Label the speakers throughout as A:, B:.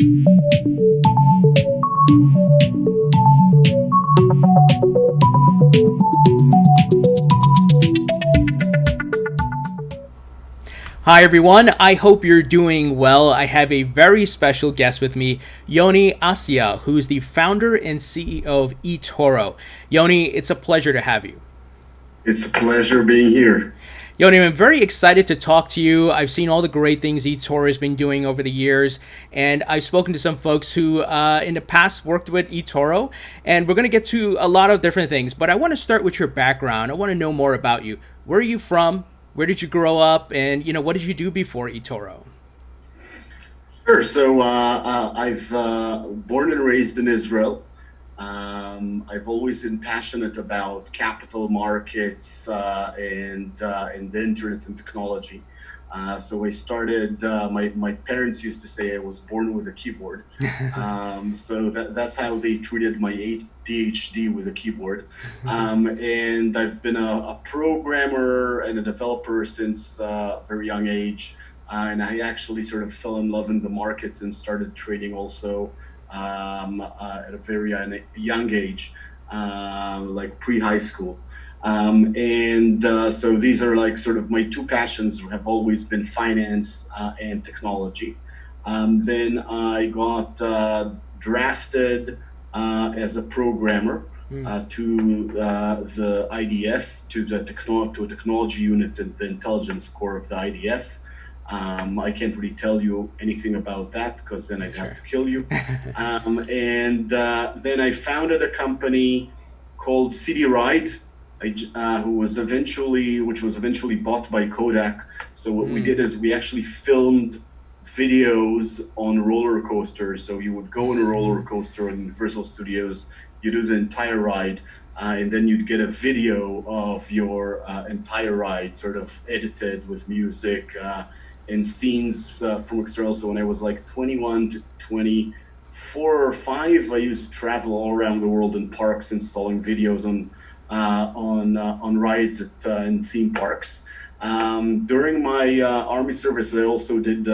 A: Hi everyone, I hope you're doing well. I have a very special guest with me, Yoni Assia, who's the founder and CEO of eToro. Yoni, it's a pleasure to have you.
B: It's a pleasure being here.
A: Yoni, I'm very excited to talk to you. I've seen all the great things eToro has been doing over the years, and I've spoken to some folks who in the past worked with eToro, and we're going to get to a lot of different things, but I want to start with your background. I want to know more about you. Where are you from? Where did you grow up? And, what did you do before eToro?
B: Sure. So I've born and raised in Israel. I've always been passionate about capital markets and the internet and technology. So I started. My parents used to say I was born with a keyboard. So that's how they treated my ADHD with a keyboard. And I've been a programmer and a developer since a very young age. And I actually sort of fell in love in the markets and started trading also at a very young age, like pre-high school. So these are like sort of my two passions have always been finance and technology. Then I got drafted as a programmer to the IDF, to a technology unit at the intelligence core of the IDF. I can't really tell you anything about that because then I'd have to kill you. Then I founded a company called City Ride, which was eventually bought by Kodak. So what we did is we actually filmed videos on roller coasters. So you would go on a roller coaster in Universal Studios, you do the entire ride, and then you'd get a video of your entire ride, sort of edited with music and scenes from external. So when I was like 21 to 24 or 5, I used to travel all around the world in parks installing videos on rides in theme parks. During my army service, I also did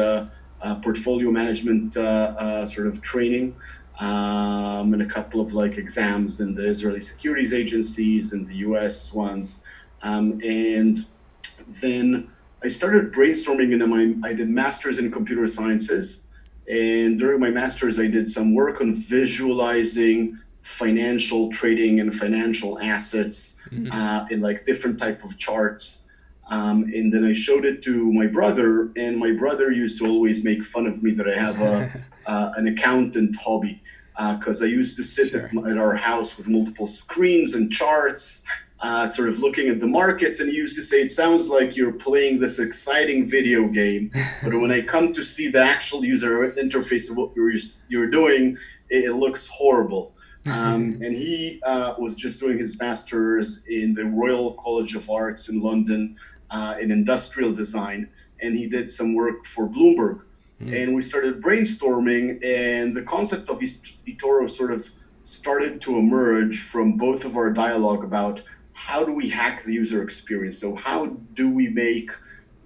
B: portfolio management sort of training and a couple of like exams in the Israeli securities agencies and the US ones. And then I started brainstorming I did masters in computer sciences. And during my masters, I did some work on visualizing financial trading and financial assets in like different type of charts. And then I showed it to my brother, and my brother used to always make fun of me that I have an accountant hobby because I used to sit at our house with multiple screens and charts, sort of looking at the markets, and he used to say, it sounds like you're playing this exciting video game, but when I come to see the actual user interface of what you're doing, it looks horrible. And he was just doing his master's in the Royal College of Arts in London in industrial design, and he did some work for Bloomberg. And we started brainstorming, and the concept of eToro sort of started to emerge from both of our dialogue about how do we hack the user experience? So how do we make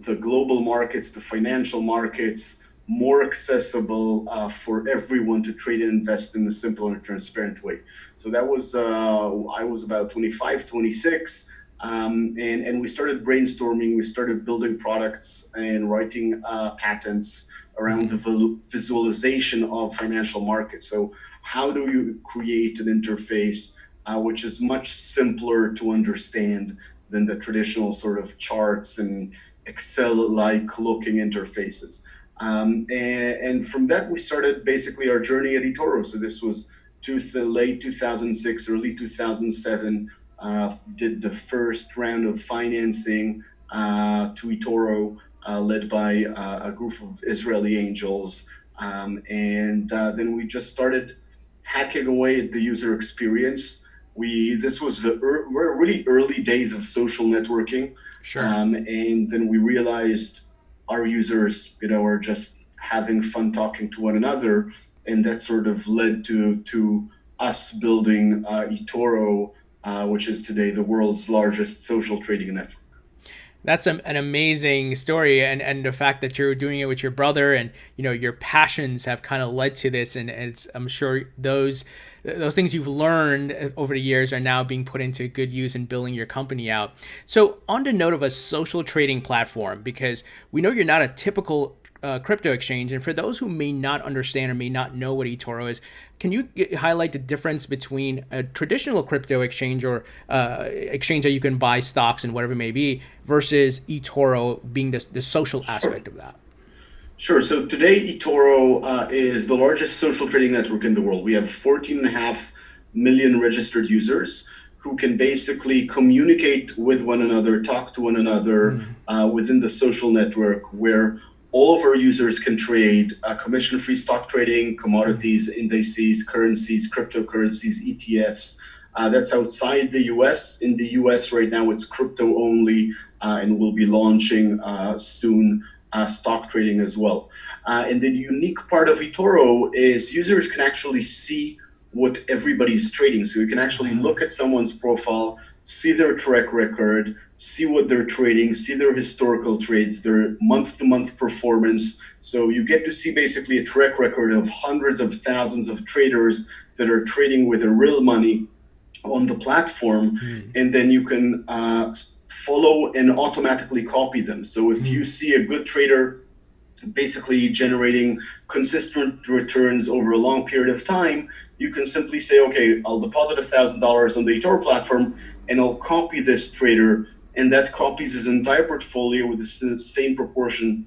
B: the global markets, the financial markets, more accessible for everyone to trade and invest in a simple and transparent way? So that was, I was about 25, 26, and we started brainstorming, we started building products and writing patents around the visualization of financial markets. So how do you create an interface which is much simpler to understand than the traditional sort of charts and Excel-like looking interfaces? And from that, we started basically our journey at eToro. So this was late 2006, early 2007, did the first round of financing to eToro, led by a group of Israeli angels. Then we just started hacking away at the user experience. This was the really early days of social networking.
A: Sure.
B: And then we realized our users, are just having fun talking to one another. And that sort of led to us building eToro, which is today the world's largest social trading network.
A: That's an amazing story, and the fact that you're doing it with your brother, and your passions have kind of led to this, and it's, I'm sure those things you've learned over the years are now being put into good use in building your company out. So on the note of a social trading platform, because we know you're not a typical crypto exchange, and for those who may not understand or may not know what eToro is, can you highlight the difference between a traditional crypto exchange or exchange that you can buy stocks and whatever it may be versus eToro being the social
B: Sure.
A: aspect of that?
B: Sure. So today, eToro is the largest social trading network in the world. We have 14.5 million registered users who can basically communicate with one another, talk to one another within the social network, where all of our users can trade commission-free stock trading, commodities, indices, currencies, cryptocurrencies, ETFs. That's outside the US. In the US right now, it's crypto only, and we'll be launching soon stock trading as well. And the unique part of eToro is users can actually see what everybody's trading. So you can actually look at someone's profile, see their track record, see what they're trading, see their historical trades, their month-to-month performance. So you get to see basically a track record of hundreds of thousands of traders that are trading with their real money on the platform, and then you can follow and automatically copy them. So if you see a good trader basically generating consistent returns over a long period of time, you can simply say, okay, I'll deposit $1,000 on the eToro platform and I'll copy this trader, and that copies his entire portfolio with the same proportion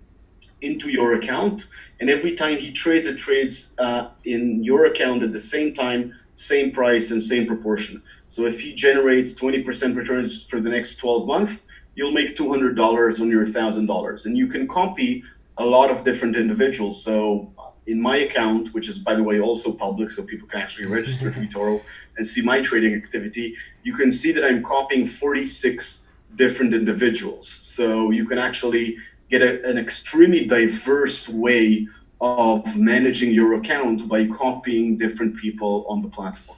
B: into your account. And every time he trades, it trades in your account at the same time, same price, and same proportion. So if he generates 20% returns for the next 12 months, you'll make $200 on your $1,000. And you can copy a lot of different individuals. So in my account, which is, by the way, also public, so people can actually register to eToro and see my trading activity, you can see that I'm copying 46 different individuals. So you can actually get an extremely diverse way of managing your account by copying different people on the platform.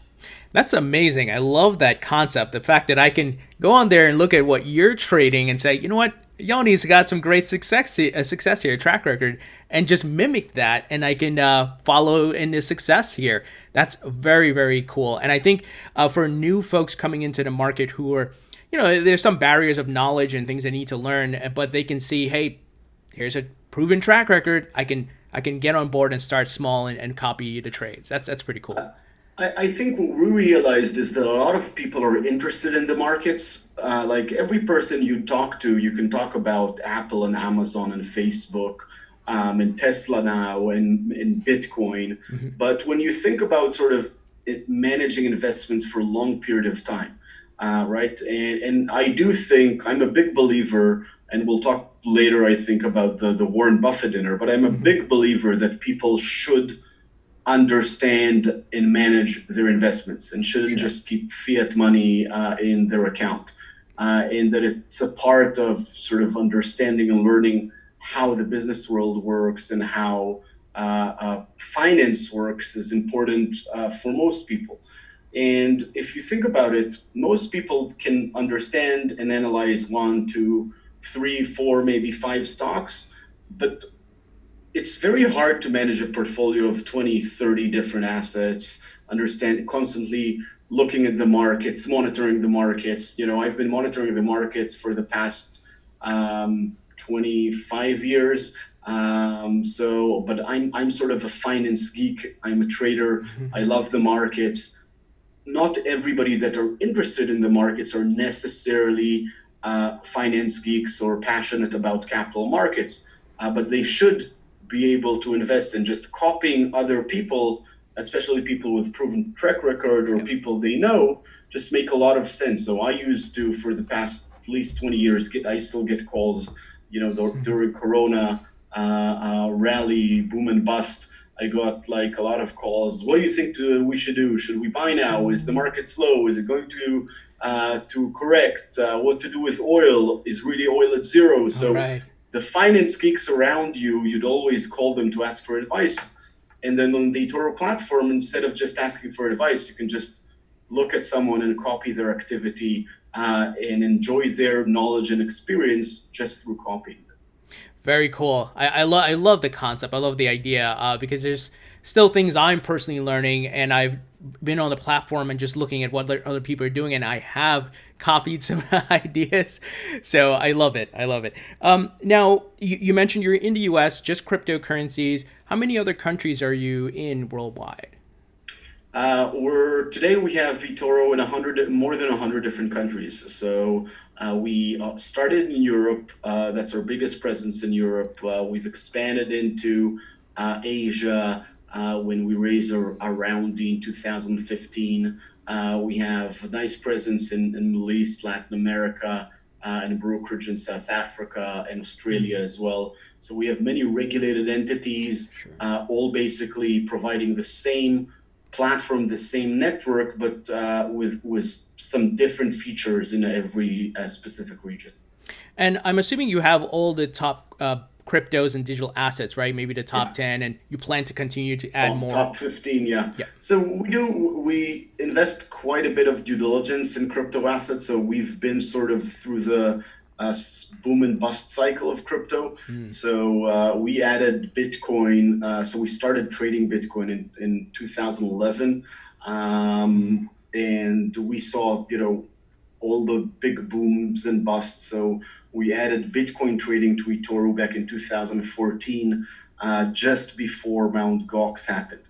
A: That's amazing. I love that concept. The fact that I can go on there and look at what you're trading and say, you know what, Yoni's got some great success here, track record, and just mimic that, and I can follow in the success here. That's very, very cool. And I think for new folks coming into the market who are, there's some barriers of knowledge and things they need to learn, but they can see, hey, here's a proven track record. I can get on board and start small and copy the trades. That's pretty cool.
B: I think what we realized is that a lot of people are interested in the markets. Like every person you talk to, you can talk about Apple and Amazon and Facebook and Tesla now and Bitcoin. But when you think about sort of managing investments for a long period of time, right? And I do think I'm a big believer, and we'll talk later, I think, about the Warren Buffett dinner, but I'm a big believer that people should understand and manage their investments and shouldn't just keep fiat money in their account. And that it's a part of sort of understanding and learning how the business world works and how finance works is important for most people. And if you think about it, most people can understand and analyze 1, 2, 3, 4, maybe 5 stocks, but it's very hard to manage a portfolio of 20, 30 different assets, understand constantly looking at the markets, monitoring the markets. I've been monitoring the markets for the past 25 years. But I'm sort of a finance geek. I'm a trader. I love the markets. Not everybody that are interested in the markets are necessarily finance geeks or passionate about capital markets, but they should be able to invest in. Just copying other people, especially people with proven track record or people they know, just make a lot of sense. So I used to, for the past at least 20 years, I still get calls, during Corona rally, boom and bust. I got like a lot of calls. What do you think we should do? Should we buy now? Is the market slow? Is it going to correct? What to do with oil? Is really oil at zero? So
A: Right.
B: the finance geeks around you, you'd always call them to ask for advice. And then on the eToro platform, instead of just asking for advice, you can just look at someone and copy their activity and enjoy their knowledge and experience just through copying.
A: Very cool. I love the concept. I love the idea because there's still things I'm personally learning, and I've been on the platform and just looking at what other people are doing, and I have copied some ideas. So I love it. I love it. Now, you mentioned you're in the US, just cryptocurrencies. How many other countries are you in worldwide?
B: We're today we have eToro in more than 100 different countries. So we started in Europe. That's our biggest presence in Europe. We've expanded into Asia when we raised our round in 2015. We have a nice presence in Middle East, Latin America, and a brokerage in South Africa and Australia as well. So we have many regulated entities,
A: Sure.
B: all basically providing the same platform, the same network, but with some different features in every specific region.
A: And I'm assuming you have all the top cryptos and digital assets, right? Maybe the top
B: Yeah.
A: 10, and you plan to continue to add more.
B: Top 15, yeah.
A: Yeah.
B: So we invest quite a bit of due diligence in crypto assets. So we've been sort of through the boom and bust cycle of crypto. So we added Bitcoin. So we started trading Bitcoin in 2011. And we saw, all the big booms and busts. So we added Bitcoin trading to eToro back in 2014, just before Mount Gox happened.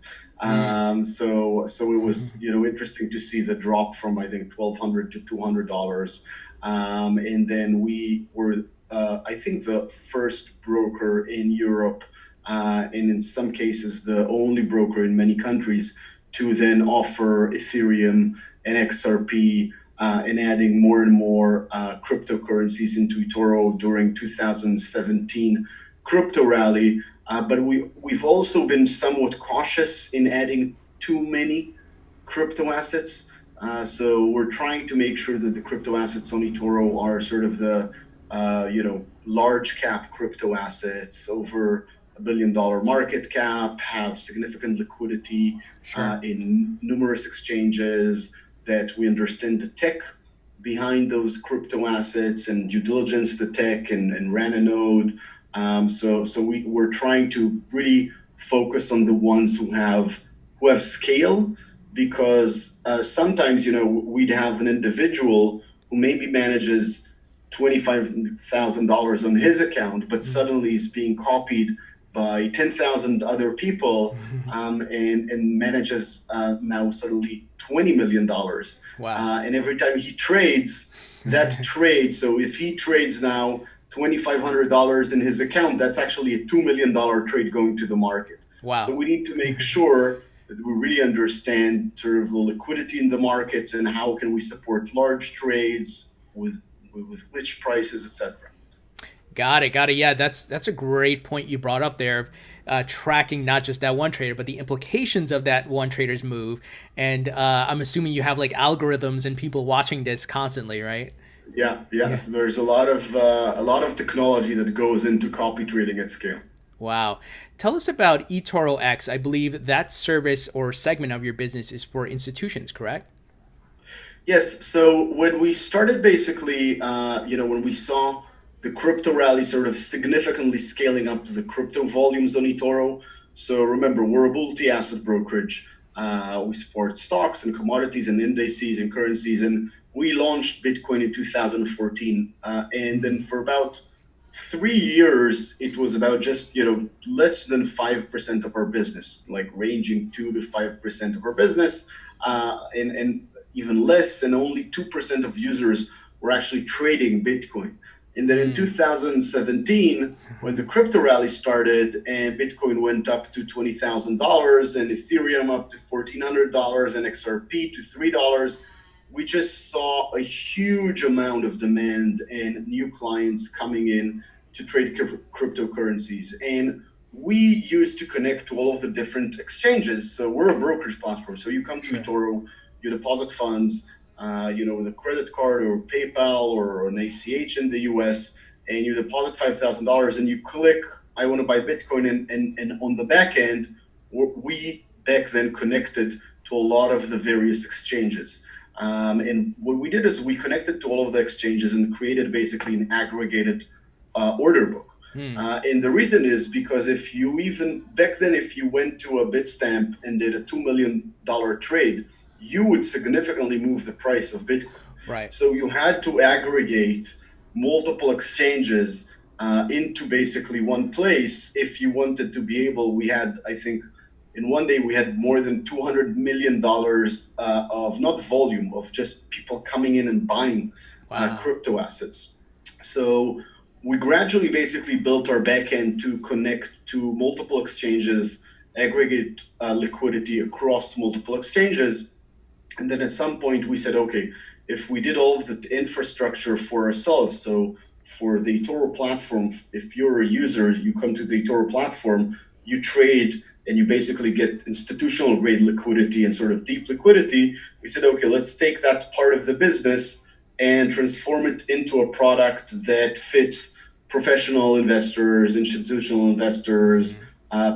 B: So it was interesting to see the drop from I think $1,200 to $200, and then we were I think the first broker in Europe, and in some cases the only broker in many countries to then offer Ethereum and XRP. And adding more and more cryptocurrencies into eToro during 2017 crypto rally. But we've also been somewhat cautious in adding too many crypto assets. So we're trying to make sure that the crypto assets on eToro are sort of the large cap crypto assets over $1 billion market cap, have significant liquidity
A: Sure.
B: in numerous exchanges, that we understand the tech behind those crypto assets and due diligence the tech and ran a node. So we're trying to really focus on the ones who have scale, because sometimes we'd have an individual who maybe manages $25,000 on his account, but suddenly is being copied by 10,000 other people, and manages now suddenly $20 million.
A: Wow.
B: And every time he trades, that trade, so if he trades now $2,500 in his account, that's actually a $2 million trade going to the market.
A: Wow.
B: So we need to make sure that we really understand sort of the liquidity in the markets and how can we support large trades with which prices, etc.
A: Got it. Got it. Yeah, that's a great point you brought up there. Tracking not just that one trader, but the implications of that one trader's move. And I'm assuming you have like algorithms and people watching this constantly, right?
B: Yeah, yes. There's a lot of technology that goes into copy trading at scale.
A: Wow. Tell us about eToro X. I believe that service or segment of your business is for institutions, correct?
B: Yes. So when we started, basically, when we saw the crypto rally sort of significantly scaling up the crypto volumes on eToro. So remember, we're a multi-asset brokerage. We support stocks and commodities and indices and currencies, and we launched Bitcoin in 2014. And then for about 3 years, it was about just less than 5% of our business, like ranging 2 to 5% of our business, and even less, and only 2% of users were actually trading Bitcoin. And then in 2017, when the crypto rally started and Bitcoin went up to $20,000 and Ethereum up to $1,400 and XRP to $3, we just saw a huge amount of demand and new clients coming in to trade cryptocurrencies. And we used to connect to all of the different exchanges. So we're a brokerage platform. So you come to eToro, you deposit funds, with a credit card or PayPal or an ACH in the US, and you deposit $5,000 and you click, I want to buy Bitcoin, and on the back end, we back then connected to a lot of the various exchanges. And what we did is we connected to all of the exchanges and created basically an aggregated order book. And the reason is because if you back then, if you went to a Bitstamp and did a $2 million trade, you would significantly move the price of Bitcoin.
A: Right.
B: So you had to aggregate multiple exchanges into basically one place if you wanted to be able. We had, I think, in one day we had more than $200 million of not volume, of just people coming in and buying crypto assets. So we gradually basically built our backend to connect to multiple exchanges, aggregate liquidity across multiple exchanges. And then at some point we said, okay, if we did all of the infrastructure for ourselves, so for the eToro platform, if you're a user, you come to the eToro platform, you trade, and you basically get institutional grade liquidity and sort of deep liquidity. We said, okay, let's take that part of the business and transform it into a product that fits professional investors, institutional investors,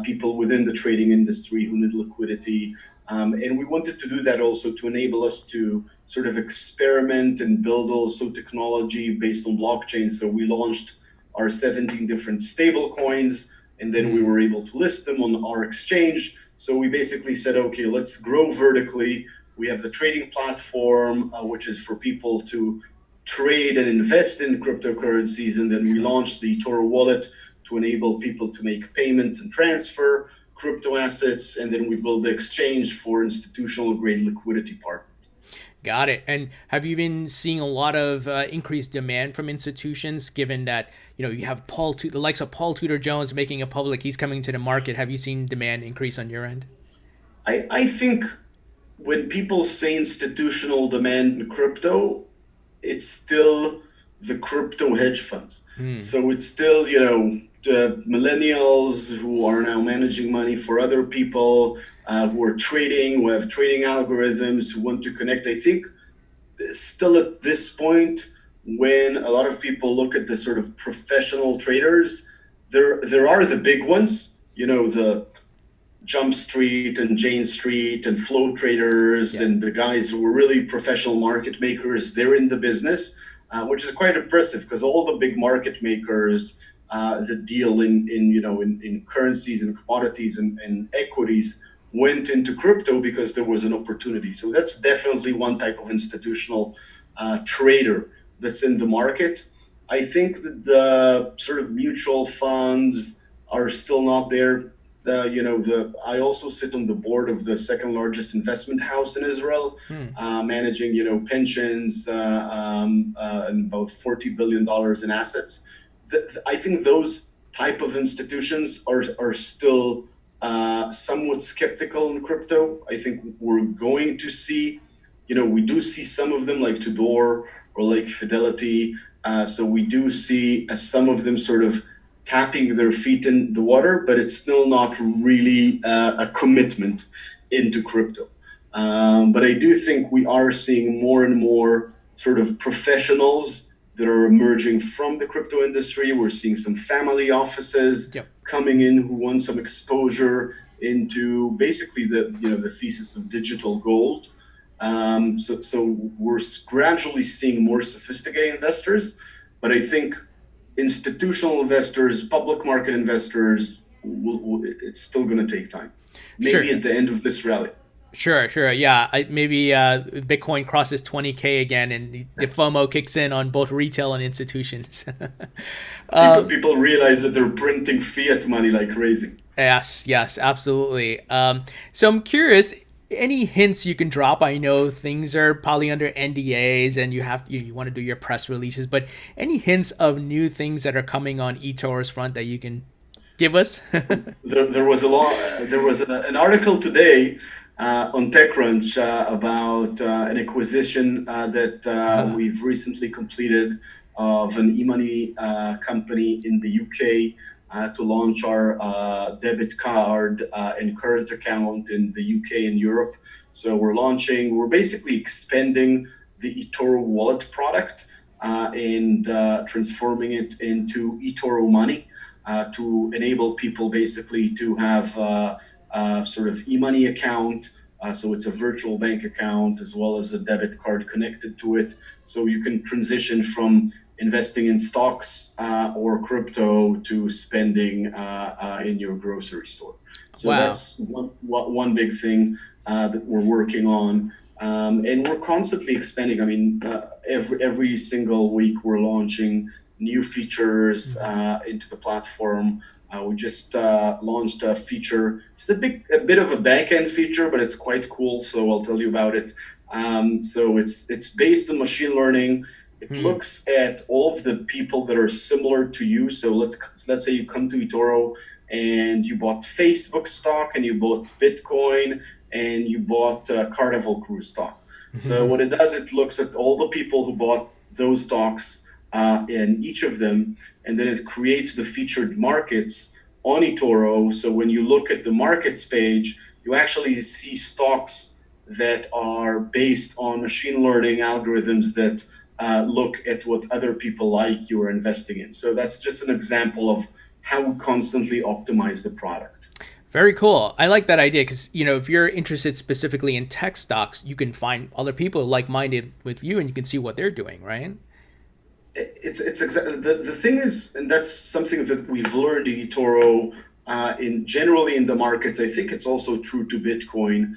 B: people within the trading industry who need liquidity. And we wanted to do that also to enable us to sort of experiment and build also technology based on blockchain. So we launched our 17 different stable coins, and then we were able to list them on our exchange. So we basically said, okay, let's grow vertically. We have the trading platform, which is for people to trade and invest in cryptocurrencies. And then we launched the eToro wallet to enable people to make payments and transfer crypto assets. And then we built the exchange for institutional grade liquidity partners.
A: Got it. And have you been seeing a lot of increased demand from institutions, given that, you know, you have the likes of Paul Tudor Jones making it public, he's coming to the market. Have you seen demand increase on your end?
B: I think when people say institutional demand in crypto, it's still the crypto hedge funds. So it's still, you know, the millennials who are now managing money for other people, who are trading, who have trading algorithms, who want to connect. I think still at this point, when a lot of people look at the sort of professional traders, there are the big ones, you know, the Jump Street and Jane Street and flow traders and the guys who are really professional market makers. They're in the business, which is quite impressive because all the big market makers that deal in currencies and commodities and equities went into crypto because there was an opportunity. So that's definitely one type of institutional trader that's in the market. I think that the sort of mutual funds are still not there. I also sit on the board of the second largest investment house in Israel, managing, pensions and about $40 billion in assets. I think those type of institutions are still somewhat skeptical in crypto. I think we're going to see, we do see some of them like Tudor or like Fidelity. So we do see some of them sort of tapping their feet in the water, but it's still not really a commitment into crypto. But I do think we are seeing more and more sort of professionals that are emerging from the crypto industry. We're seeing some family offices coming in who want some exposure into basically the thesis of digital gold. So we're gradually seeing more sophisticated investors, but I think institutional investors, public market investors, it's still going to take time. Maybe at the end of this rally.
A: Sure. Yeah, maybe Bitcoin crosses 20K again, and the FOMO kicks in on both retail and institutions.
B: People realize that they're printing fiat money like crazy.
A: Yes, absolutely. So I'm curious, any hints you can drop? I know things are probably under NDAs, and you want to do your press releases, but any hints of new things that are coming on eToro's front that you can give us?
B: There was an article today on TechCrunch about an acquisition that we've recently completed of an e-money company in the UK to launch our debit card and current account in the UK and Europe. So we're basically expanding the eToro wallet product and transforming it into eToro money to enable people basically to have sort of e-money account. So it's a virtual bank account as well as a debit card connected to it. So you can transition from investing in stocks or crypto to spending in your grocery store. So
A: Wow.
B: that's one big thing that we're working on. And we're constantly expanding. I mean, every single week we're launching new features into the platform. We just launched a feature. It's a bit of a back-end feature, but it's quite cool. So I'll tell you about it. So it's based on machine learning. It
A: Hmm.
B: looks at all of the people that are similar to you. So let's say you come to eToro and you bought Facebook stock and you bought Bitcoin and you bought Carnival Cruise stock. So what it does, it looks at all the people who bought those stocks in each of them, and then it creates the featured markets on eToro. So when you look at the markets page, you actually see stocks that are based on machine learning algorithms that look at what other people like you are investing in. So that's just an example of how we constantly optimize the product.
A: Very cool. I like that idea because, if you're interested specifically in tech stocks, you can find other people like-minded with you and you can see what they're doing, right?
B: It's exactly the thing is, and that's something that we've learned in eToro. In generally in the markets, I think it's also true to Bitcoin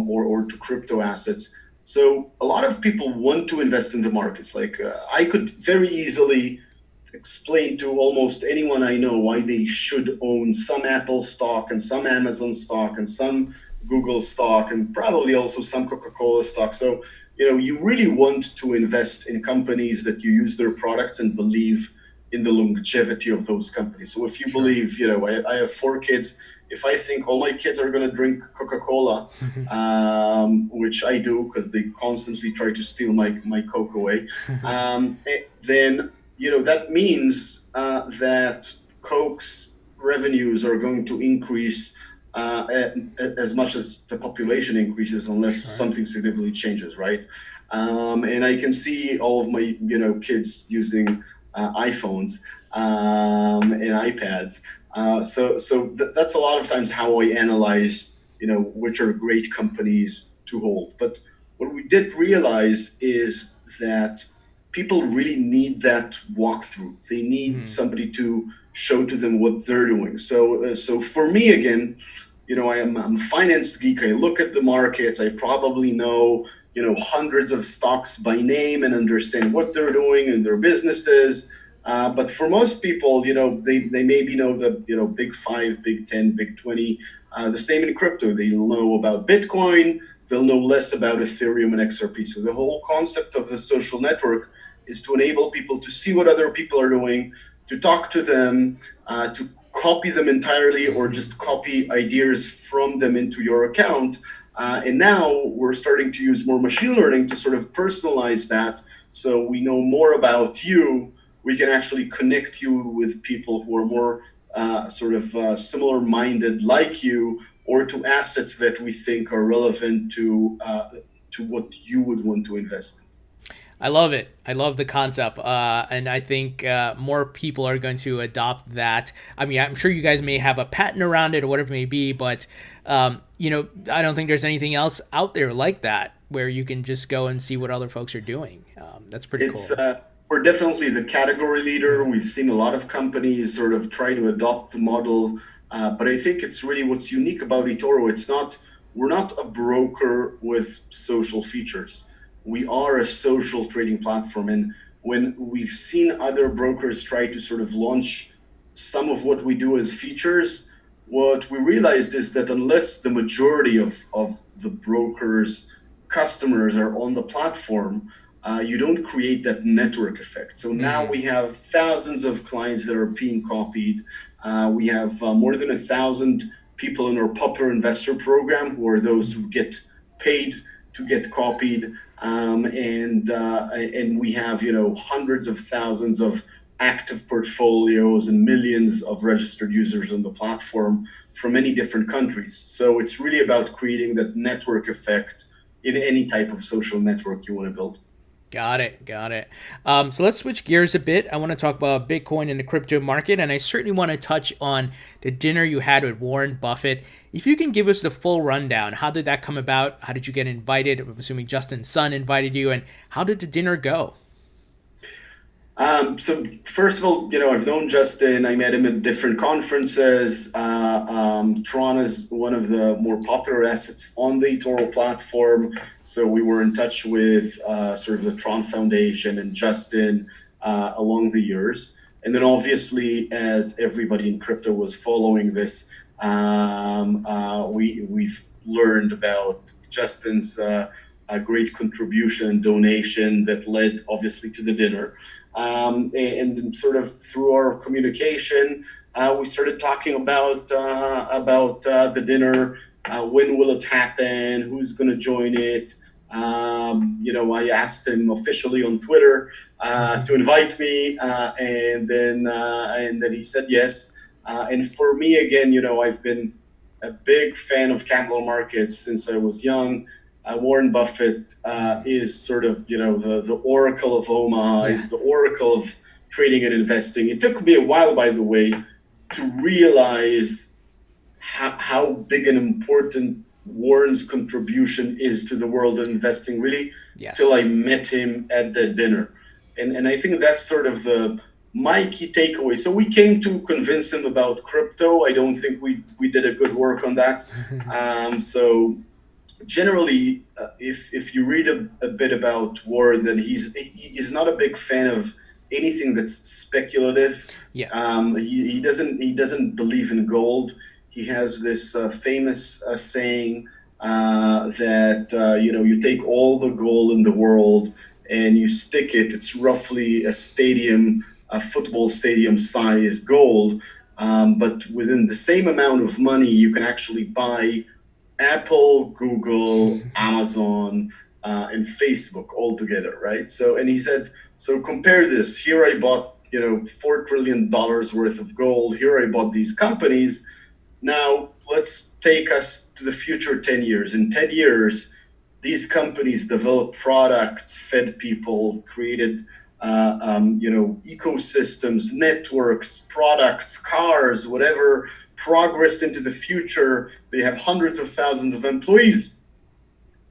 B: or to crypto assets. So a lot of people want to invest in the markets. Like I could very easily explain to almost anyone I know why they should own some Apple stock and some Amazon stock and some Google stock and probably also some Coca-Cola stock. So, you really want to invest in companies that you use their products and believe in the longevity of those companies. So if you
A: Sure.
B: believe, I have 4 kids. If I think all my kids are going to drink Coca-Cola, which I do because they constantly try to steal my Coke away, then that means that Coke's revenues are going to increase as much as the population increases, unless
A: Sure.
B: something significantly changes, right? And I can see all of my kids using iPhones and iPads. That's a lot of times how I analyze, which are great companies to hold. But what we did realize is that people really need that walkthrough. They need somebody to show to them what they're doing. So for me, again, I'm a finance geek. I look at the markets. I probably know, hundreds of stocks by name and understand what they're doing and their businesses. But for most people, they maybe know the, big five, big 10, big 20. The same in crypto. They'll know about Bitcoin. They'll know less about Ethereum and XRP. So the whole concept of the social network is to enable people to see what other people are doing, to talk to them, to copy them entirely or just copy ideas from them into your account. And now we're starting to use more machine learning to sort of personalize that. So we know more about you. We can actually connect you with people who are more similar minded like you, or to assets that we think are relevant to what you would want to invest in.
A: I love it. I love the concept, and I think more people are going to adopt that. I mean, I'm sure you guys may have a patent around it or whatever it may be, but I don't think there's anything else out there like that where you can just go and see what other folks are doing. That's pretty
B: It's
A: cool.
B: we're definitely the category leader. We've seen a lot of companies sort of try to adopt the model, but I think it's really what's unique about eToro. We're not a broker with social features. We are a social trading platform, and when we've seen other brokers try to sort of launch some of what we do as features, what we realized is that unless the majority of the brokers' customers are on the platform, you don't create that network effect. So now we have thousands of clients that are being copied. We have more than 1,000 people in our popular investor program who are those who get paid to get copied, and we have hundreds of thousands of active portfolios and millions of registered users on the platform from many different countries. So it's really about creating that network effect in any type of social network you want to build.
A: Got it. Got it. So let's switch gears a bit. I want to talk about Bitcoin and the crypto market, and I certainly want to touch on the dinner you had with Warren Buffett. If you can give us the full rundown, how did that come about? How did you get invited? I'm assuming Justin's son invited you, and how did the dinner go?
B: So first of all, I've known Justin. I met him at different conferences. Tron is one of the more popular assets on the eToro platform. So we were in touch with sort of the Tron Foundation and Justin along the years. And then obviously, as everybody in crypto was following this, we've learned about Justin's a great contribution and donation that led obviously to the dinner. And then sort of through our communication, we started talking about the dinner. When will it happen? Who's going to join it? I asked him officially on Twitter to invite me, and then he said yes. And for me, again, I've been a big fan of capital markets since I was young. Warren Buffett is sort of, the oracle of Omaha, is the oracle of trading and investing. It took me a while, by the way, to realize how big and important Warren's contribution is to the world of investing, really, till I met him at that dinner. And I think that's sort of my key takeaway. So we came to convince him about crypto. I don't think we did a good work on that. So generally, if you read a bit about Warren, then he's not a big fan of anything that's speculative. He doesn't believe in gold. He has this famous saying that you take all the gold in the world and you stick it. It's roughly a football stadium sized gold, but within the same amount of money, you can actually buy Apple, Google, Amazon, and Facebook all together, right? So, and he said, so compare this. Here I bought, $4 trillion worth of gold. Here I bought these companies. Now let's take us to the future 10 years. In 10 years, these companies developed products, fed people, created, ecosystems, networks, products, cars, whatever, progressed into the future. They have hundreds of thousands of employees.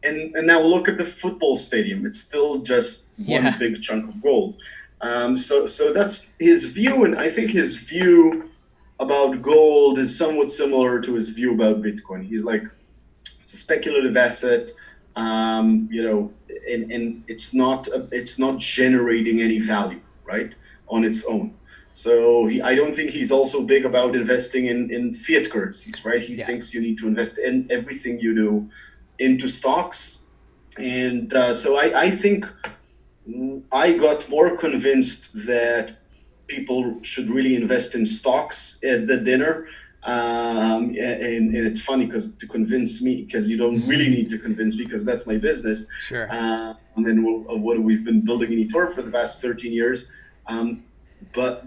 B: And now look at the football stadium. It's still just one big chunk of gold. So that's his view. And I think his view about gold is somewhat similar to his view about Bitcoin. He's like, it's a speculative asset, and it's not generating any value, right, on its own. So I don't think he's also big about investing in fiat currencies, right? He thinks you need to invest in everything you do into stocks. And so I think I got more convinced that people should really invest in stocks at the dinner. And it's funny to convince me, because you don't really need to convince me, because that's my business.
A: Sure.
B: And what we've been building in eToro for the past 13 years. But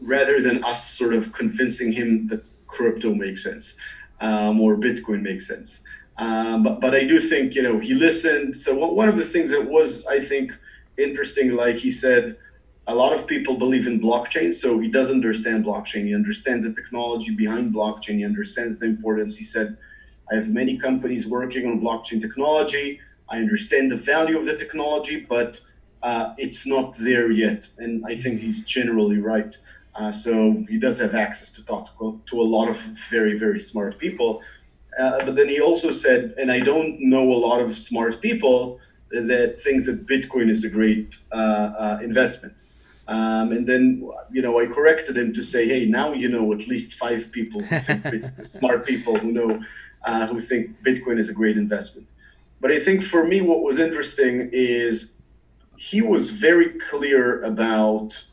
B: rather than us sort of convincing him that crypto makes sense, or Bitcoin makes sense. But I do think, he listened. So one of the things that was, I think, interesting, like he said, a lot of people believe in blockchain. So he does understand blockchain. He understands the technology behind blockchain. He understands the importance. He said, I have many companies working on blockchain technology. I understand the value of the technology, but it's not there yet. And I think he's generally right. So he does have access to talk to a lot of very, very smart people. But then he also said, and I don't know a lot of smart people that think that Bitcoin is a great investment. And then, I corrected him to say, hey, now at least 5 people who think smart people who think Bitcoin is a great investment. But I think for me, what was interesting is he was very clear about,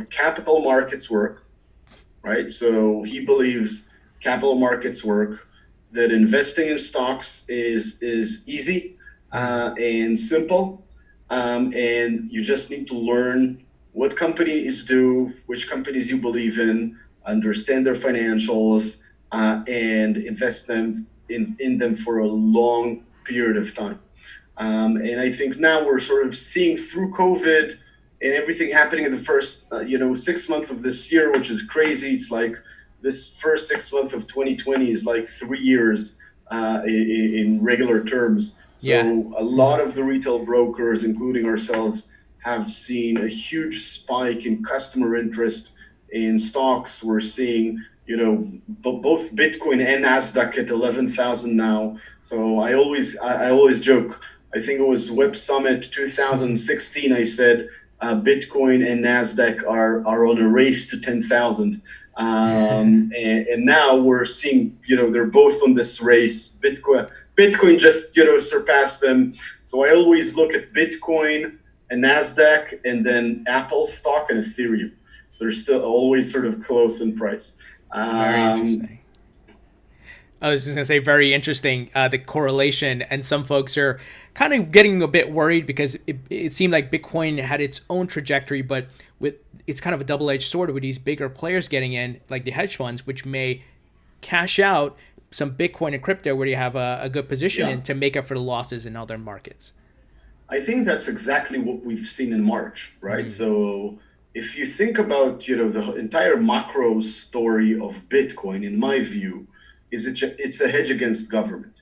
B: capital markets work, right? So he believes capital markets work, that investing in stocks is easy and simple. And you just need to learn what companies do, which companies you believe in, understand their financials, and invest them in them for a long period of time. And I think now we're sort of seeing through COVID and everything happening in the first 6 months of this year, which is crazy. It's like this first 6 months of 2020 is like 3 years in regular terms.
A: Yeah.
B: So a lot of the retail brokers, including ourselves, have seen a huge spike in customer interest in stocks. We're seeing, both Bitcoin and Nasdaq at 11,000 now. So I always joke. I think it was Web Summit 2016. I said Bitcoin and Nasdaq are on a race to 10,000. And now we're seeing, they're both on this race. Bitcoin just, surpassed them. So I always look at Bitcoin and Nasdaq, and then Apple stock and Ethereum. They're still always sort of close in price.
A: Very interesting. I was just going to say, very interesting, the correlation. And some folks are kind of getting a bit worried because it seemed like Bitcoin had its own trajectory, but it's kind of a double-edged sword with these bigger players getting in, like the hedge funds, which may cash out some Bitcoin and crypto where you have a good position in to make up for the losses in other markets.
B: I think that's exactly what we've seen in March, right? So if you think about, the entire macro story of Bitcoin, in my view, it's a hedge against government.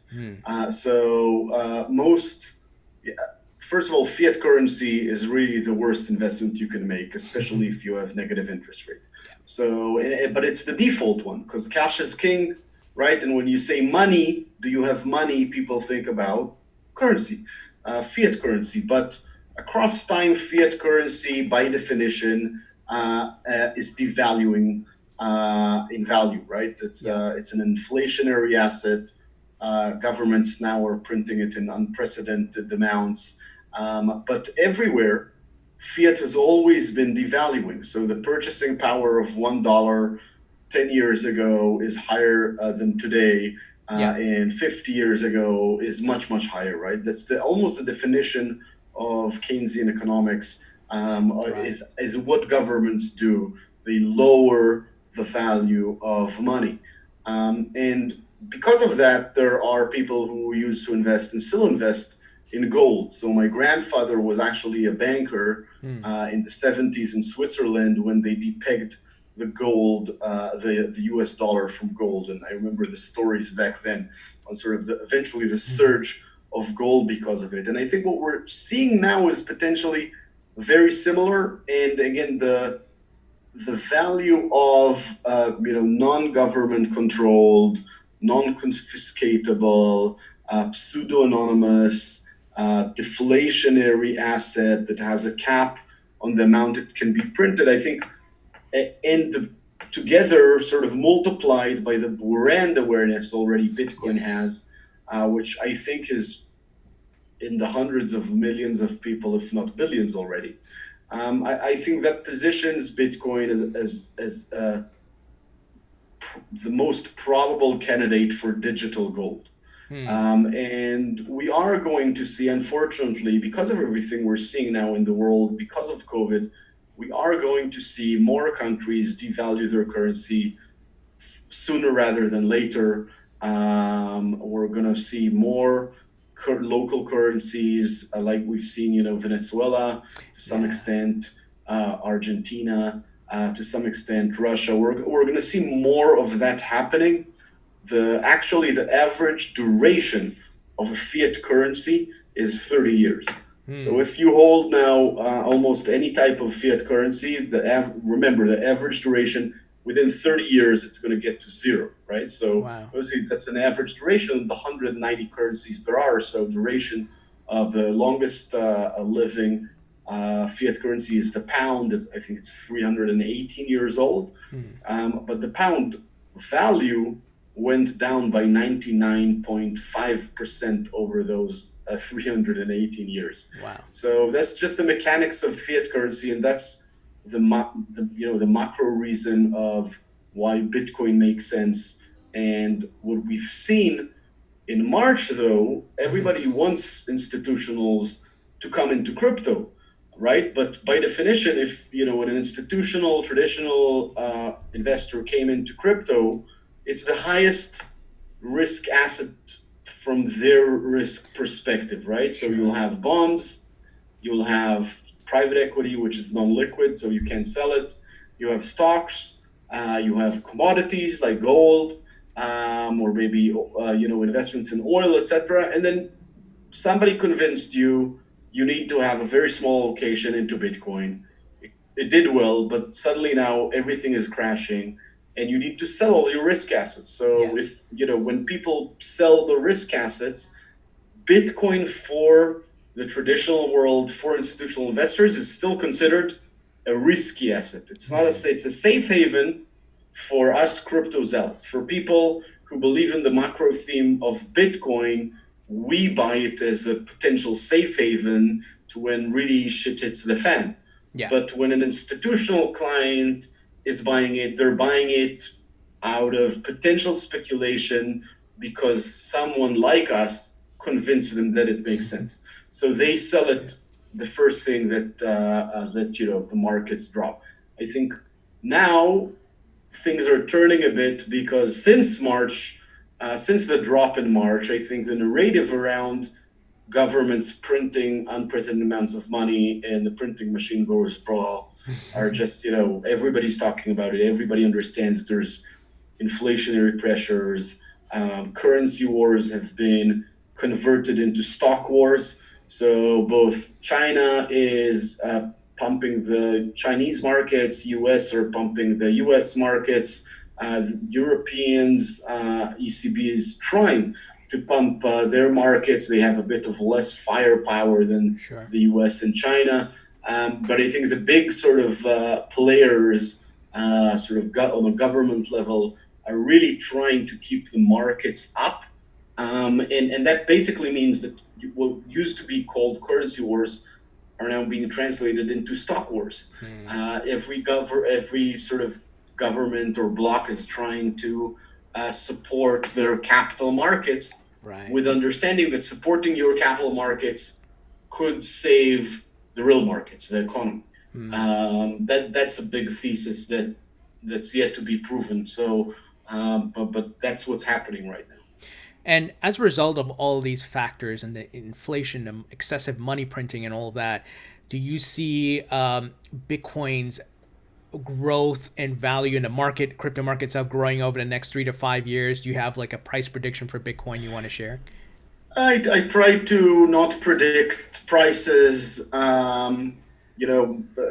B: First of all, fiat currency is really the worst investment you can make, especially if you have negative interest rate. So, but it's the default one because cash is king, right? And when you say money, do you have money? People think about currency, fiat currency. But across time, fiat currency, by definition, is devaluing in value, right? It's an inflationary asset. Governments now are printing it in unprecedented amounts. But everywhere, fiat has always been devaluing. So the purchasing power of $1 10 years ago is higher than today. And 50 years ago is much, much higher, right? That's almost the definition of Keynesian economics, is what governments do. They lower the value of money. And because of that, there are people who used to invest and still invest in gold. So my grandfather was actually a banker in the 70s in Switzerland when they depegged the gold, the US dollar from gold. And I remember the stories back then on sort of eventually the surge of gold because of it. And I think what we're seeing now is potentially very similar. And again, the value of non-government controlled, non-confiscatable, pseudo-anonymous, deflationary asset that has a cap on the amount it can be printed, I think, and together sort of multiplied by the brand awareness already Bitcoin has, which I think is in the hundreds of millions of people, if not billions already. I think that positions Bitcoin as the most probable candidate for digital gold. And we are going to see, unfortunately, because of everything we're seeing now in the world, because of COVID, we are going to see more countries devalue their currency sooner rather than later. We're going to see more local currencies, like we've seen, Venezuela to some extent, Argentina to some extent, Russia. We're going to see more of that happening. The average duration of a fiat currency is 30 years. So if you hold now almost any type of fiat currency, remember the average duration within 30 years, it's going to get to zero, right? So obviously that's an average duration of the 190 currencies there are. So duration of the longest living fiat currency is the pound. I think it's 318 years old. But the pound value went down by 99.5% over those 318 years. Wow! So that's just the mechanics of fiat currency, and that's the macro reason of why Bitcoin makes sense. And what we've seen in March, though, everybody wants institutionals to come into crypto, right? But by definition, if when an institutional traditional investor came into crypto, it's the highest risk asset from their risk perspective, right? So
A: Sure.
B: you'll have bonds, you'll have private equity, which is non-liquid, so you can't sell it. You have stocks, you have commodities like gold, or maybe investments in oil, etc. And then somebody convinced you need to have a very small allocation into Bitcoin. It did well, but suddenly now everything is crashing, and you need to sell all your risk assets. So if when people sell the risk assets, Bitcoin for the traditional world, for institutional investors, is still considered a risky asset. It's not it's a safe haven for us crypto zealots, for people who believe in the macro theme of Bitcoin. We buy it as a potential safe haven to when really shit hits the fan.
A: Yeah.
B: But when an institutional client is buying it, they're buying it out of potential speculation because someone like us convinced them that it makes sense. So they sell it the first thing that the markets drop. I think now things are turning a bit because since March, since the drop in March, I think the narrative around governments printing unprecedented amounts of money and the printing machine goes brawl are just, everybody's talking about it. Everybody understands there's inflationary pressures. Currency wars have been converted into stock wars. So both China is pumping the Chinese markets, US are pumping the US markets, Europeans, ECB is trying to pump their markets. They have a bit of less firepower than the US and China. But I think the big sort of players, on a government level, are really trying to keep the markets up. And that basically means that what used to be called currency wars are now being translated into stock wars. Every sort of government or bloc is trying to support their capital markets, with understanding that supporting your capital markets could save the real markets, the economy. That's a big thesis that's yet to be proven. So, but that's what's happening right now.
A: And as a result of all these factors and the inflation and excessive money printing and all of that, do you see Bitcoin's growth and value in the market, crypto market itself, growing over the next 3 to 5 years? Do you have like a price prediction for Bitcoin you want to share?
B: I try to not predict prices.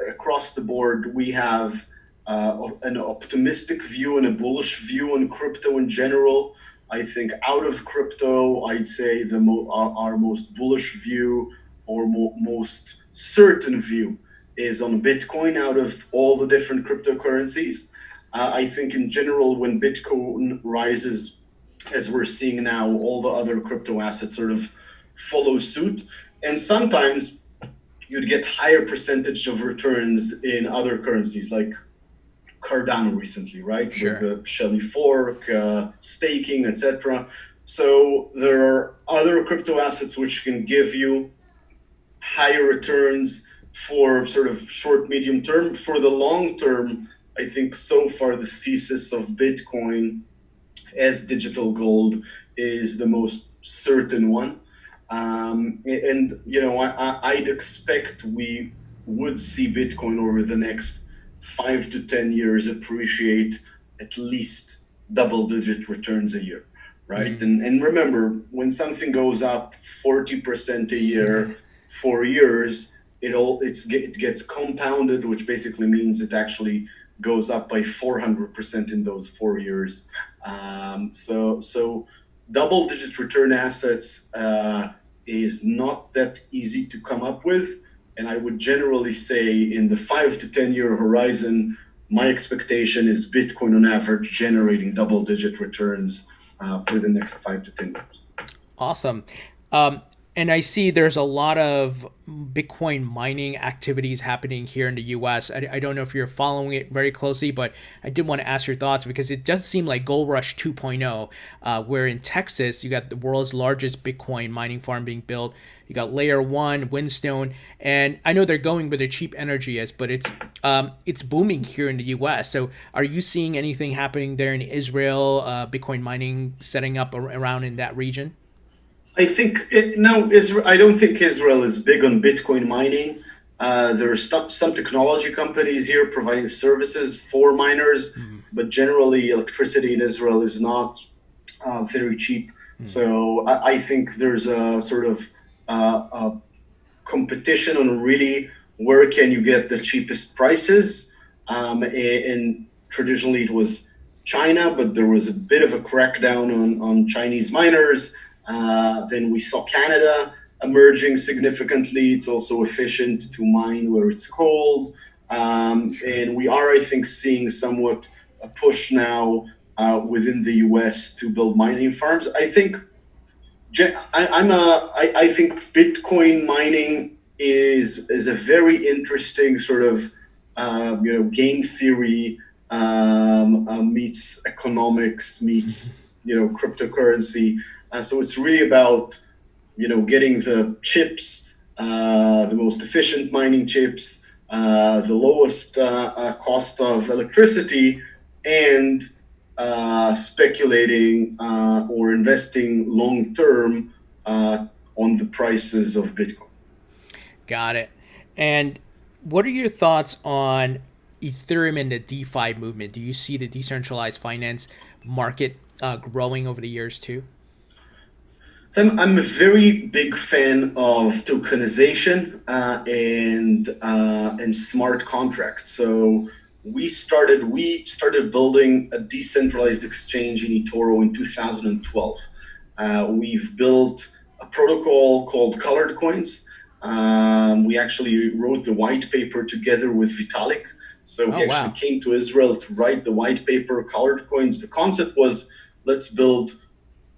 B: Across the board, we have an optimistic view and a bullish view on crypto in general. I think out of crypto, I'd say our most bullish view or most certain view is on Bitcoin out of all the different cryptocurrencies. I think in general, when Bitcoin rises, as we're seeing now, all the other crypto assets sort of follow suit. And sometimes you'd get higher percentage of returns in other currencies, like Cardano recently, right? With the Shelly fork, staking, etc. So there are other crypto assets which can give you higher returns for sort of short, medium term. For the long term, I think so far the thesis of Bitcoin as digital gold is the most certain one. I'd expect we would see Bitcoin over the next 5 to 10 years appreciate at least double-digit returns a year, right? And remember, when something goes up 40% a year, 4 years, it gets compounded, which basically means it actually goes up by 400% in those 4 years. So double-digit return assets is not that easy to come up with. And I would generally say in the 5 to 10 year horizon, my expectation is Bitcoin on average generating double-digit returns for the next 5 to 10 years.
A: Awesome. And I see there's a lot of Bitcoin mining activities happening here in the US. I don't know if you're following it very closely, but I did want to ask your thoughts because it does seem like Gold Rush 2.0, where in Texas, you got the world's largest Bitcoin mining farm being built. You got Layer 1, Windstone, and I know they're going where the cheap energy is, but it's booming here in the US. So are you seeing anything happening there in Israel, Bitcoin mining setting up around in that region?
B: I think no, Israel. I don't think Israel is big on Bitcoin mining. There are some technology companies here providing services for miners,
A: Mm,
B: but generally, electricity in Israel is not very cheap.
A: mm,
B: So I think there's a sort of a competition on really where can you get the cheapest prices. And traditionally, it was China, but there was a bit of a crackdown on Chinese miners. Then we saw Canada emerging significantly. It's also efficient to mine where it's cold.
A: sure.
B: And we are, I think, seeing somewhat a push now within the US to build mining farms. I think Bitcoin mining is a very interesting sort of game theory meets economics
A: Mhm.
B: meets cryptocurrency. So it's really about getting the chips, the most efficient mining chips, the lowest cost of electricity, and speculating or investing long term on the prices of Bitcoin.
A: Got it. And what are your thoughts on Ethereum and the DeFi movement? Do you see the decentralized finance market growing over the years too?
B: So I'm a very big fan of tokenization and smart contracts. So we started building a decentralized exchange in eToro in 2012. We've built a protocol called Colored Coins. We actually wrote the white paper together with Vitalik. So
A: Oh
B: he actually
A: wow.
B: came to Israel to write the white paper, Colored Coins. The concept was let's build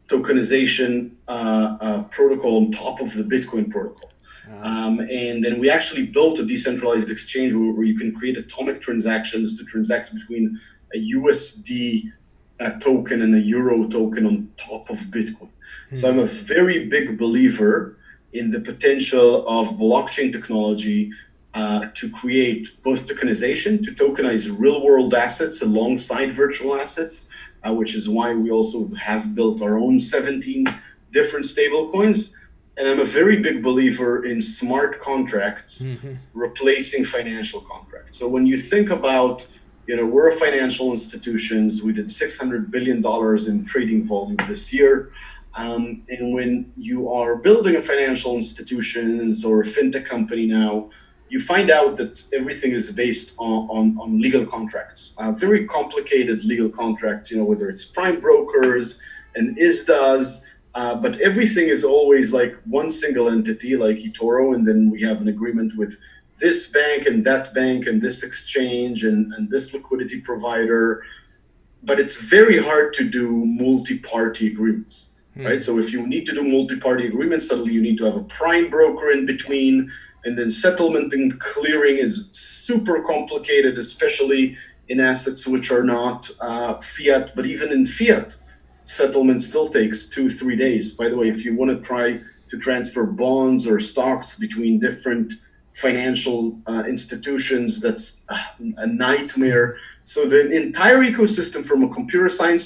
B: tokenization protocol on top of the Bitcoin protocol.
A: Uh,
B: And then we actually built a decentralized exchange where you can create atomic transactions to transact between a USD token and a Euro token on top of Bitcoin. So I'm
A: hmm.
B: a very big believer in the potential of blockchain technology to create both tokenization, to tokenize real world assets alongside virtual assets, which is why we also have built our own 17 different stable coins. And I'm a very big believer in smart contracts
A: Hmm.
B: replacing financial contracts. So when you think about, we're a financial institutions, we did $600 billion in trading volume this year. And when you are building a financial institutions or a fintech company now, you find out that everything is based on legal contracts, very complicated legal contracts, whether it's prime brokers and ISDAs, but everything is always like one single entity, like eToro, and then we have an agreement with this bank and this exchange and this liquidity provider. But it's very hard to do multi-party agreements, right?
A: Hmm.
B: So if you need to do multi-party agreements, suddenly you need to have a prime broker in
A: Yeah.
B: between, and then settlement and clearing is super complicated, especially in assets which are not fiat. But even in fiat, settlement still takes 2-3 days. By the way,
A: Yeah.
B: if you want to try to transfer bonds or stocks between different financial institutions, that's a nightmare. So the entire ecosystem from a computer science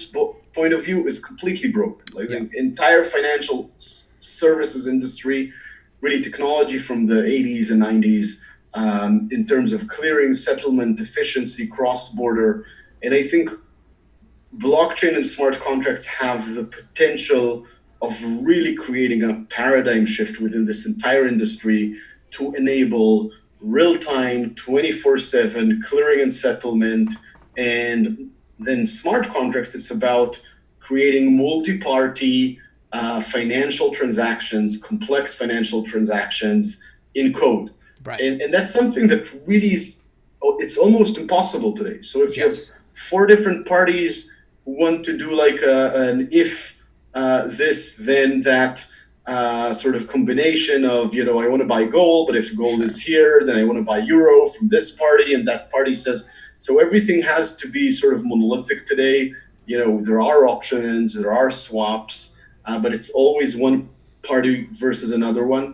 B: point of view is completely broken. Like
A: Yeah.
B: the entire financial services industry, really technology from the 80s and 90s, in terms of clearing, settlement, efficiency, cross-border. And I think blockchain and smart contracts have the potential of really creating a paradigm shift within this entire industry to enable real-time 24/7 clearing and settlement. And then smart contracts, it's about creating multi-party financial transactions, complex financial transactions in code.
A: Right.
B: And that's something that really is, it's almost impossible today. So if you have
A: Yes.
B: four different parties want to do like an if this then that sort of combination of I want to buy gold, but if gold is
A: Sure.
B: here, then I want to buy euro from this party, and that party says so. Everything has to be sort of monolithic today. There are options, there are swaps, but it's always one party versus another one,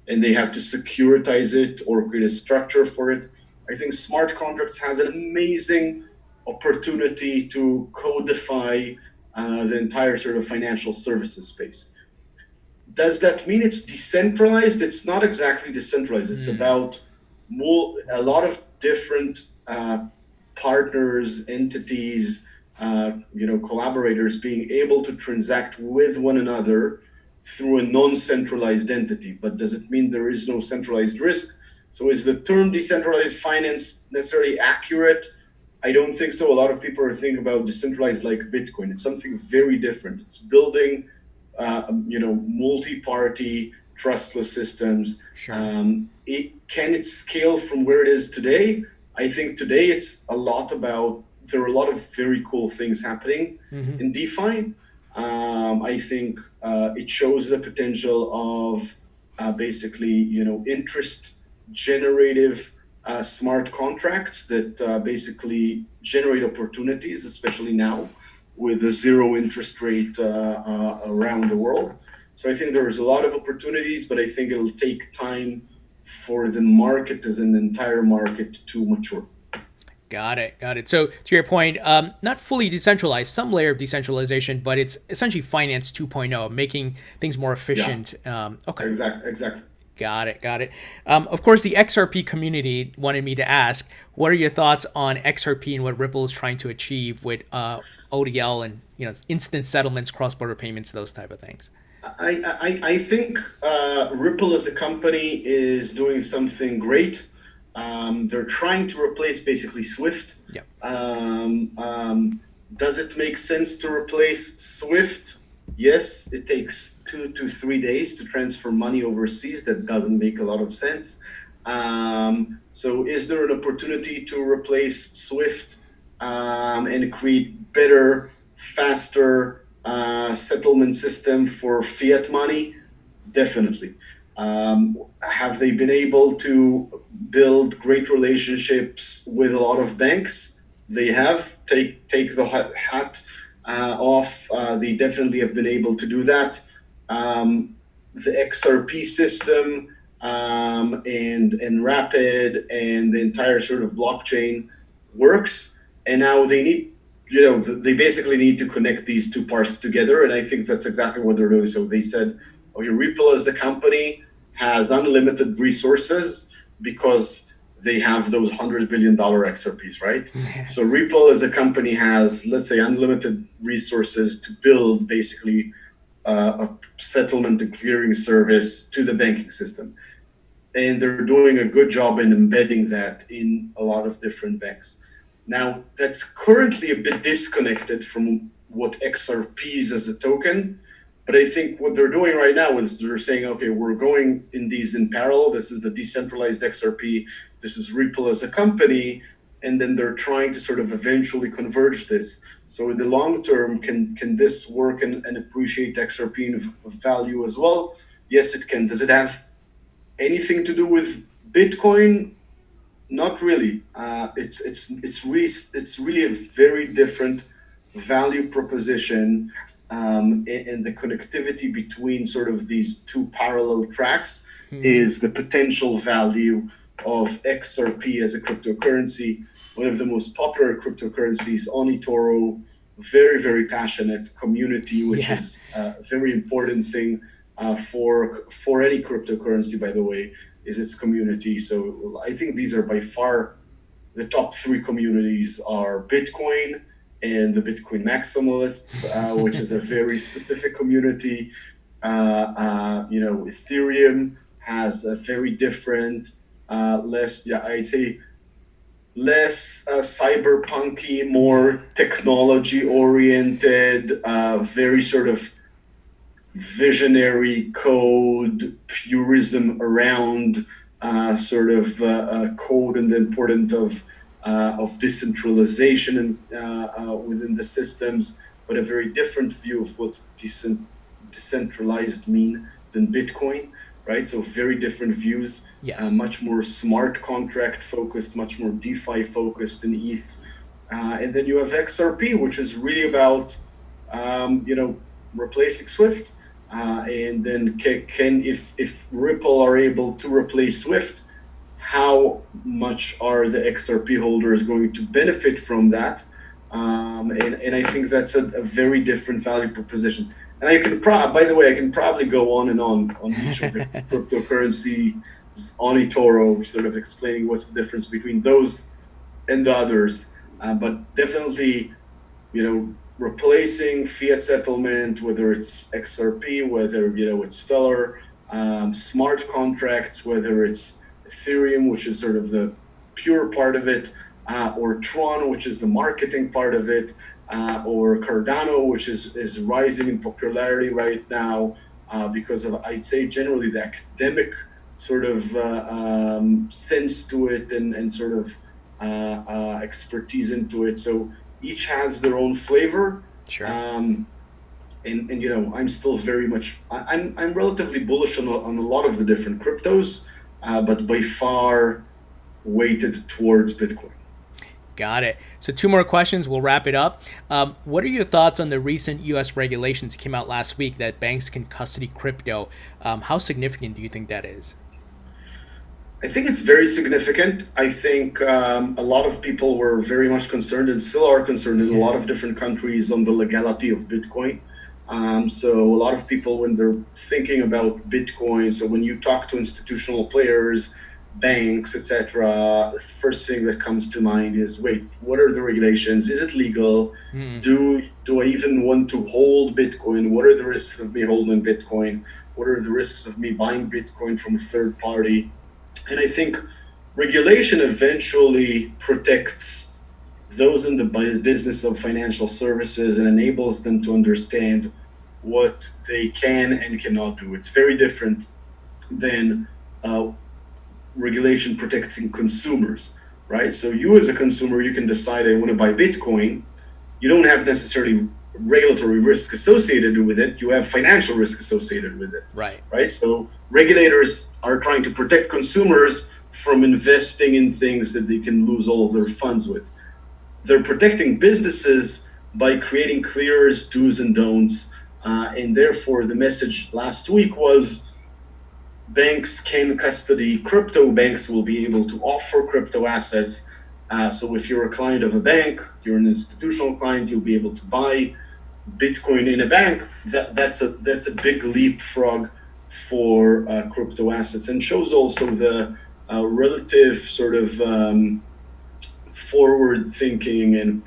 B: and they have to securitize it or create a structure for it. I think smart contracts has an amazing opportunity to codify the entire sort of financial services space. Does that mean it's decentralized? It's not exactly decentralized. It's about a lot of different partners, entities, collaborators being able to transact with one another through a non-centralized entity. But does it mean there is no centralized risk? So is the term decentralized finance necessarily accurate? I don't think so. A lot of people are thinking about decentralized like Bitcoin. It's something very different. It's building, multi-party, trustless systems.
A: Sure.
B: Can it scale from where it is today? I think today it's a lot about, there are a lot of very cool things happening in DeFi. I think it shows the potential of basically, interest generative smart contracts that basically generate opportunities, especially now with a zero interest rate around the world. So I think there's a lot of opportunities, but I think it'll take time for the market as an entire market to mature.
A: Got it. So to your point, not fully decentralized, some layer of decentralization, but it's essentially finance 2.0, making things more efficient.
B: Yeah.
A: Okay.
B: Exactly.
A: Got it. Of course, the XRP community wanted me to ask, what are your thoughts on XRP and what Ripple is trying to achieve with ODL and instant settlements, cross-border payments, those type of things?
B: I think Ripple as a company is doing something great. They're trying to replace basically SWIFT.
A: Yep.
B: Does it make sense to replace SWIFT? Yes, it takes 2 to 3 days to transfer money overseas. That doesn't make a lot of sense. So is there an opportunity to replace SWIFT and create better, faster settlement system for fiat money? Definitely. Have they been able to build great relationships with a lot of banks? They have. Take the hat off. They definitely have been able to do that. The XRP system and Rapid and the entire sort of blockchain works, and now they need, they basically need to connect these two parts together, and I think that's exactly what they're doing. So they said, okay, Ripple as a company has unlimited resources because they have those $100 billion XRPs, right? So Ripple as a company has, let's say, unlimited resources to build basically a settlement and clearing service to the banking system. And they're doing a good job in embedding that in a lot of different banks. Now, that's currently a bit disconnected from what XRP is as a token. But I think what they're doing right now is they're saying, okay, we're going in these in parallel. This is the decentralized XRP. This is Ripple as a company. And then they're trying to sort of eventually converge this. So in the long term, can this work and appreciate XRP in value as well? Yes, it can. Does it have anything to do with Bitcoin? Not really. It's really a very different value proposition. And the connectivity between sort of these two parallel tracks is the potential value of XRP as a cryptocurrency, one of the most popular cryptocurrencies on eToro, very, very passionate community, which is a very important thing for any cryptocurrency, by the way, is its community. So I think these are by far the top 3 communities are Bitcoin and the Bitcoin maximalists, which is a very specific community. Ethereum has a very different, less cyberpunky, more technology-oriented, very sort of visionary code purism around code and the importance of decentralization and within the systems, but a very different view of what decentralized mean than Bitcoin, right? So very different views.
A: Yes.
B: Much more smart contract focused, much more DeFi focused in ETH. And then you have XRP, which is really about, replacing SWIFT. And then if Ripple are able to replace SWIFT, how much are the XRP holders going to benefit from that? And I think that's a very different value proposition. And I can by the way, I can probably go on and on each of the cryptocurrency on eToro, sort of explaining what's the difference between those and the others. But definitely, replacing fiat settlement, whether it's XRP, whether it's Stellar, smart contracts, whether it's Ethereum, which is sort of the pure part of it, or Tron, which is the marketing part of it, or Cardano, which is rising in popularity right now because of, I'd say, generally the academic sort of sense to it and sort of expertise into it. So each has their own flavor.
A: Sure.
B: And I'm still very much, I'm relatively bullish on a lot of the different cryptos, but by far weighted towards Bitcoin.
A: Got it. So 2 more questions. We'll wrap it up. What are your thoughts on the recent U.S. regulations that came out last week that banks can custody crypto? How significant do you think that is?
B: I think it's very significant. I think a lot of people were very much concerned and still are concerned in a lot of different countries on the legality of Bitcoin. So a lot of people, when they're thinking about Bitcoin, so when you talk to institutional players, banks, etc., the first thing that comes to mind is, wait, what are the regulations? Is it legal? Do I even want to hold Bitcoin? What are the risks of me holding Bitcoin? What are the risks of me buying Bitcoin from a third party? And I think regulation eventually protects those in the business of financial services and enables them to understand what they can and cannot do. It's very different than regulation protecting consumers, right? So you as a consumer, you can decide I want to buy Bitcoin. You don't have necessarily regulatory risk associated with it. You have financial risk associated with it. Right. So regulators are trying to protect consumers from investing in things that they can lose all of their funds with. They're protecting businesses by creating clear do's and don'ts. And therefore, the message last week was banks can custody crypto. Banks will be able to offer crypto assets. So if you're a client of a bank, you're an institutional client, you'll be able to buy Bitcoin in a bank. That's a big leapfrog for crypto assets, and shows also the relative sort of forward thinking and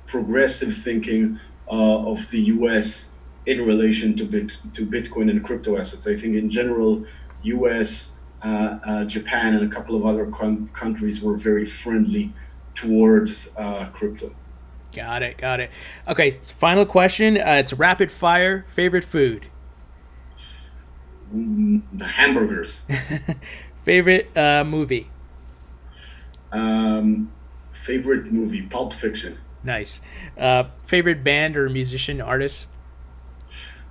B: progressive thinking of the U.S. in relation to Bitcoin and crypto assets. I think in general, U.S., Japan, and a couple of other countries were very friendly towards crypto.
A: Got it. Okay, so final question. It's rapid fire. Favorite food?
B: Hamburgers.
A: Favorite movie?
B: Favorite movie, Pulp Fiction.
A: Nice. Favorite band or musician, artist?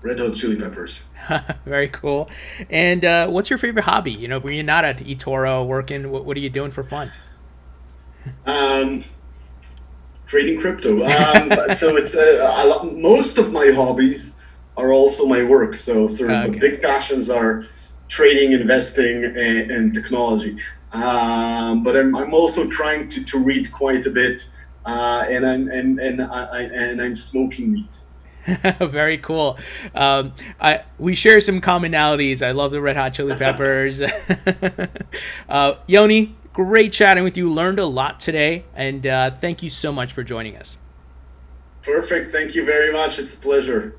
B: Red Hot Chili Peppers.
A: Very cool. And what's your favorite hobby? When you're not at eToro working, what are you doing for fun?
B: Trading crypto. So it's most of my hobbies are also my work. So sort of the big passions are trading, investing, and technology. But I'm also trying to read quite a bit, and I'm smoking meat.
A: Very cool. We share some commonalities. I love the Red Hot Chili Peppers. Yoni, great chatting with you. Learned a lot today, and thank you so much for joining us.
B: Perfect. Thank you very much. It's a pleasure.